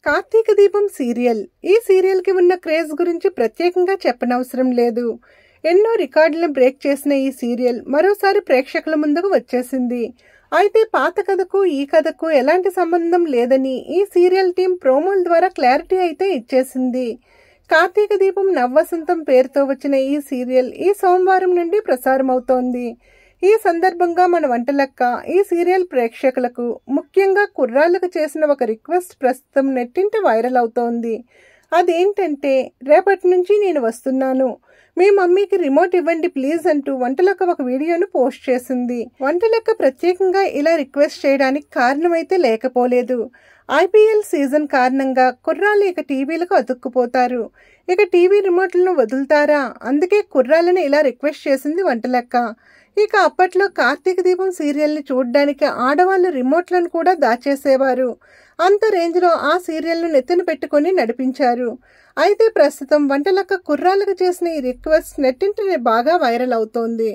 కార్తీక దీపం సీరియల్. ఈ సీరియల్ కి ఉన్న క్రేజ్ గురించి ప్రత్యేకంగా చెప్పనవసరం లేదు. ఎన్నో రికార్డులను బ్రేక్ చేసిన ఈ సీరియల్ మరోసారి ప్రేక్షకుల ముందుకు వచ్చేసింది. అయితే పాత కథకు ఈ కథకు ఎలాంటి సంబంధం లేదని ఈ సీరియల్ టీం ప్రోమోల ద్వారా క్లారిటీ అయితే ఇచ్చేసింది. కార్తీక దీపం నవవసంతం పేరుతో వచ్చిన ఈ సీరియల్ ఈ సోమవారం నుండి ప్రసారం అవుతోంది. ఈ సందర్భంగా మన వంటలక్క ఈ సీరియల్ ప్రేక్షకులకు, ముఖ్యంగా కుర్రాళ్లకు చేసిన ఒక రిక్వెస్ట్ ప్రస్తుతం నెట్టింట వైరల్ అవుతోంది. అదేంటంటే, రేపటి నుంచి నేను వస్తున్నాను, మీ మమ్మీకి రిమోట్ ఇవ్వండి ప్లీజ్ అంటూ వంటలక్క ఒక వీడియోను పోస్ట్ చేసింది. వంటలక్క ప్రత్యేకంగా ఇలా రిక్వెస్ట్ చేయడానికి కారణమైతే లేకపోలేదు. IPL సీజన్ కారణంగా కుర్రాళ్ళు ఇక టీవీలకు అతుక్కుపోతారు. ఇక టీవీ రిమోట్లను వదులుతారా? అందుకే కుర్రాళ్ళని ఇలా రిక్వెస్ట్ చేసింది వంటలక్క. ఇక అప్పట్లో కార్తీక దీపం సీరియల్ని చూడడానికి ఆడవాళ్ళు రిమోట్లను కూడా దాచేసేవారు. అంత రేంజ్లో ఆ సీరియల్ను నెత్తిన పెట్టుకుని నడిపించారు. అయితే ప్రస్తుతం వంటలక్క కుర్రాళ్ళకు చేసిన ఈ రిక్వెస్ట్ నెట్టింటనే బాగా వైరల్ అవుతోంది.